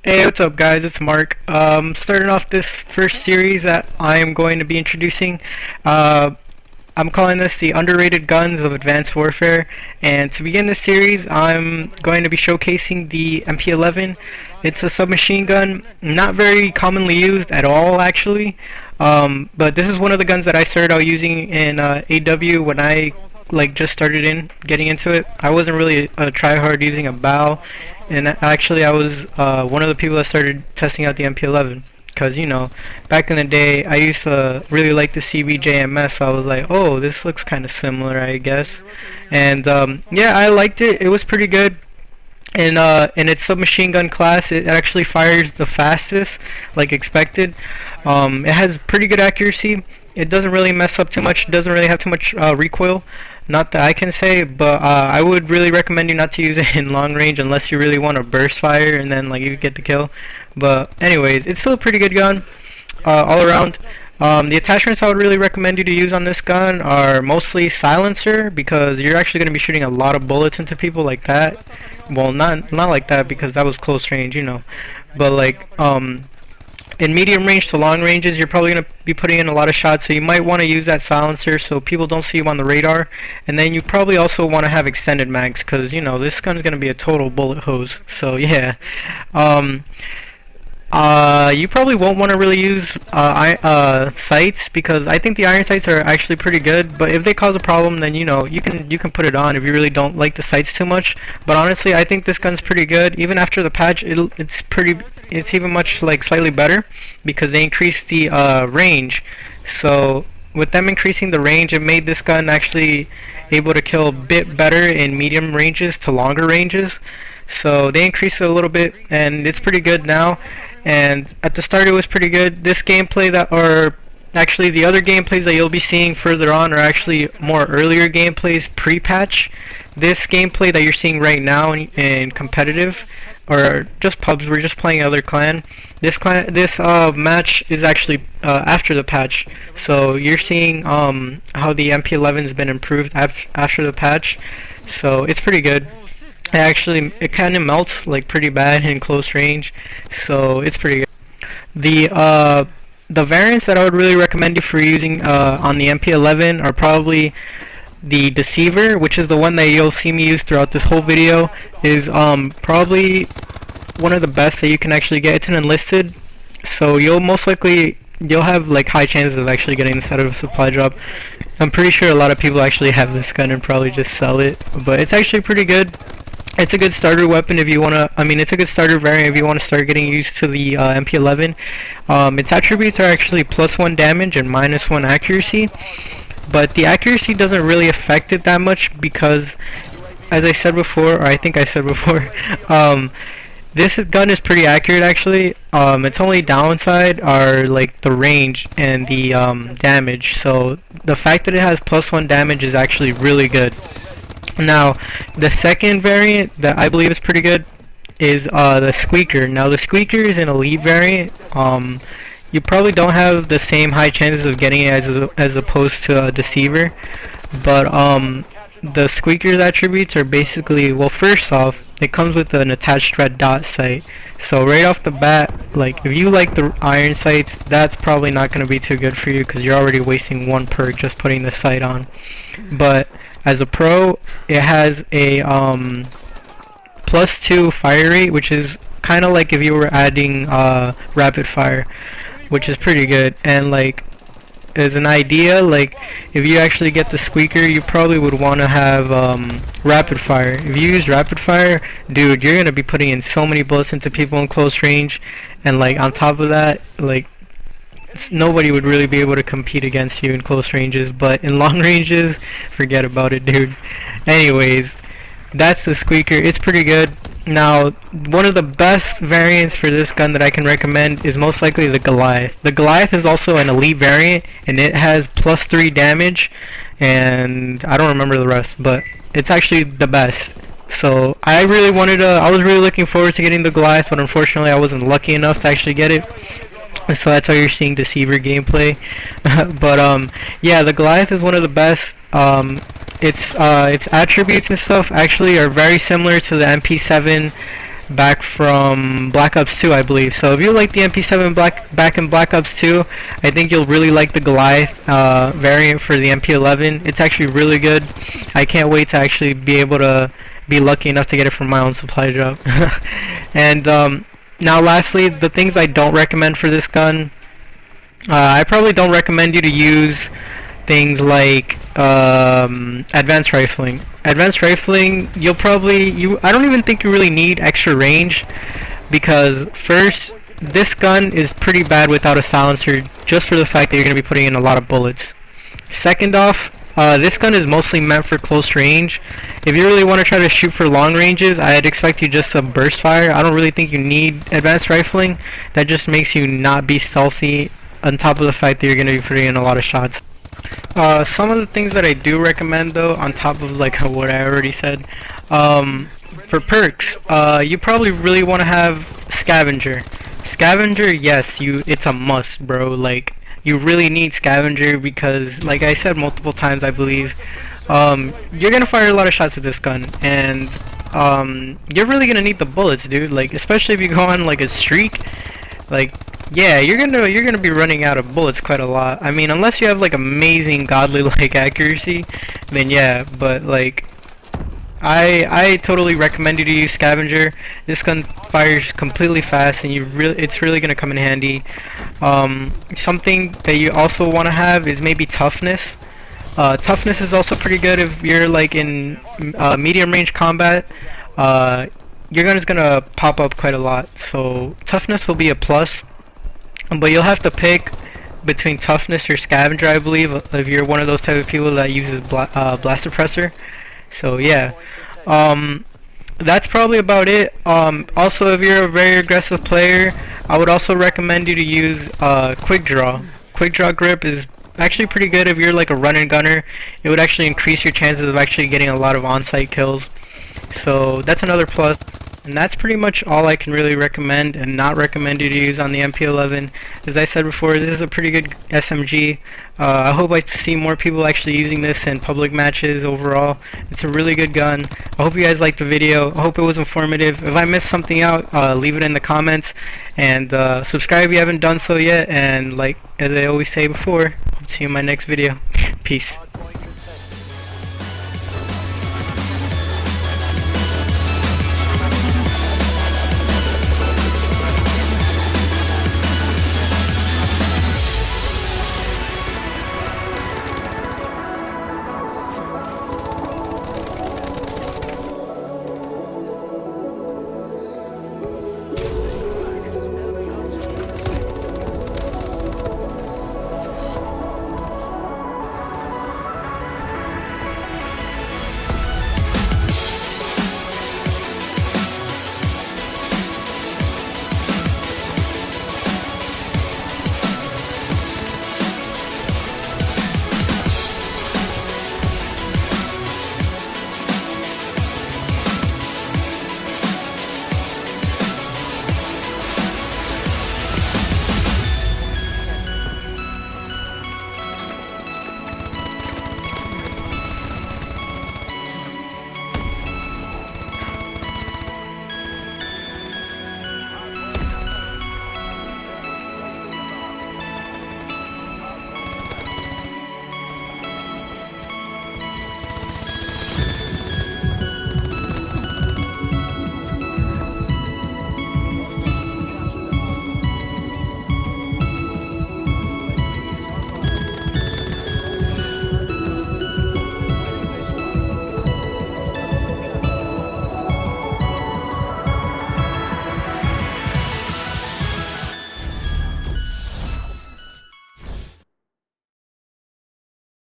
Hey, what's up guys? It's Mark. Starting off this first series that I am going to be introducing. Uh, I'm calling this the underrated guns of advanced warfare. And to begin this series, I'm going to be showcasing the MP11. It's a submachine gun, not very commonly used at all actually. But this is one of the guns that I started out using in AW when I just started getting into it. I wasn't really a tryhard using a bow, and actually I was one of the people that started testing out the MP11 because back in the day I used to really like the CBJMS, so I was like, oh, this looks kind of similar, I guess. And yeah, I liked it. It was pretty good. In its submachine gun class, it actually fires the fastest, like expected. It has pretty good accuracy. It doesn't really mess up too much. It doesn't really have too much recoil. Not that I can say, but I would really recommend you not to use it in long range unless you really want to burst fire and then you get the kill. But anyways, it's still a pretty good gun all around. The attachments I would really recommend you to use on this gun are mostly silencer, because you're actually going to be shooting a lot of bullets into people like that. Well, not like that, because that was close range, but in medium range to long ranges, you're probably going to be putting in a lot of shots, so you might want to use that silencer so people don't see you on the radar. And then you probably also want to have extended mags, because this gun is going to be a total bullet hose. So yeah. You probably won't want to really use sights, because I think the iron sights are actually pretty good, but if they cause a problem, then you can put it on if you really don't like the sights too much. But honestly, I think this gun's pretty good. Even after the patch, it's even much slightly better, because they increased the range. So with them increasing the range, it made this gun actually able to kill a bit better in medium ranges to longer ranges. So they increased it a little bit, and it's pretty good now. And at the start it was pretty good. This gameplay actually the other gameplays that you'll be seeing further on are actually more earlier gameplays pre-patch. This gameplay that you're seeing right now in competitive, or just pubs, we're just playing other clan. This match is actually after the patch. So you're seeing how the MP11's been improved after the patch. So it's pretty good. It kind of melts pretty bad in close range, so it's pretty good. The variants that I would really recommend you for using on the MP11 are probably the Deceiver, which is the one that you'll see me use throughout this whole video. Is probably one of the best that you can actually get. It's an enlisted, so you'll have high chances of actually getting this out of a supply drop. I'm pretty sure a lot of people actually have this gun and probably just sell it, but it's actually pretty good. It's a good starter weapon if you wanna. It's a good starter variant if you want to start getting used to the MP11. Its attributes are actually +1 damage and -1 accuracy, but the accuracy doesn't really affect it that much because, as I said before, or I think I said before, this gun is pretty accurate actually. Its only downside are the range and the damage. So the fact that it has +1 damage is actually really good. Now, the second variant that I believe is pretty good is the Squeaker. Now, the Squeaker is an elite variant. You probably don't have the same high chances of getting it as opposed to a Deceiver, but the Squeaker's attributes are basically, well, first off, it comes with an attached red dot sight. So right off the bat, if you like the iron sights, that's probably not going to be too good for you, because you're already wasting one perk just putting the sight on. But as a pro, it has a +2 fire rate, which is kind of like if you were adding rapid fire, which is pretty good. And as an idea, if you actually get the Squeaker, you probably would want to have rapid fire. If you use rapid fire, dude, you're gonna be putting in so many bullets into people in close range, and on top of that, nobody would really be able to compete against you in close ranges. But in long ranges, forget about it, dude. Anyways, that's the Squeaker. It's pretty good. Now, one of the best variants for this gun that I can recommend is most likely the Goliath. The Goliath is also an elite variant, and it has +3 damage, and I don't remember the rest, but it's actually the best. So I was really looking forward to getting the Goliath, but unfortunately I wasn't lucky enough to actually get it. So that's why you're seeing Deceiver gameplay. But yeah, the Goliath is one of the best. Its attributes and stuff actually are very similar to the MP7 back from Black Ops 2, I believe. So if you like the MP7 back in Black Ops 2, I think you'll really like the Goliath variant for the MP11. It's actually really good. I can't wait to actually be able to be lucky enough to get it from my own supply drop. And now lastly, the things I don't recommend for this gun, I probably don't recommend you to use things like advanced rifling. Advanced rifling, I don't even think you really need extra range, because first, this gun is pretty bad without a silencer, just for the fact that you're going to be putting in a lot of bullets. Second off, this gun is mostly meant for close range. If you really want to try to shoot for long ranges, I'd expect you just to burst fire. I don't really think you need advanced rifling. That just makes you not be stealthy, on top of the fact that you're going to be putting in a lot of shots. Some of the things that I do recommend, though, on top of like what I already said, for perks, you probably really want to have Scavenger. Scavenger, yes, it's a must, bro. Like, you really need Scavenger because, like I said multiple times, I believe, you're gonna fire a lot of shots with this gun, and you're really gonna need the bullets, dude. Like, especially if you go on like a streak, like, yeah, you're gonna be running out of bullets quite a lot. I mean, unless you have like amazing godly like accuracy, then yeah. But like, I totally recommend you to use Scavenger. This gun fires completely fast, and it's really gonna come in handy. Something that you also want to have is maybe toughness. Toughness is also pretty good if you're like in medium range combat. Your gun is gonna pop up quite a lot, so toughness will be a plus. But you'll have to pick between toughness or Scavenger, I believe, if you're one of those type of people that uses blast suppressor. So yeah, that's probably about it. Also, if you're a very aggressive player, I would also recommend you to use quick draw. Quick draw grip is actually pretty good if you're like a run and gunner. It would actually increase your chances of actually getting a lot of on-site kills. So that's another plus. And that's pretty much all I can really recommend and not recommend you to use on the MP11. As I said before, this is a pretty good SMG. I hope I see more people actually using this in public matches overall. It's a really good gun. I hope you guys liked the video. I hope it was informative. If I missed something out, leave it in the comments. And subscribe if you haven't done so yet. And like as I always say before, hope to see you in my next video. Peace.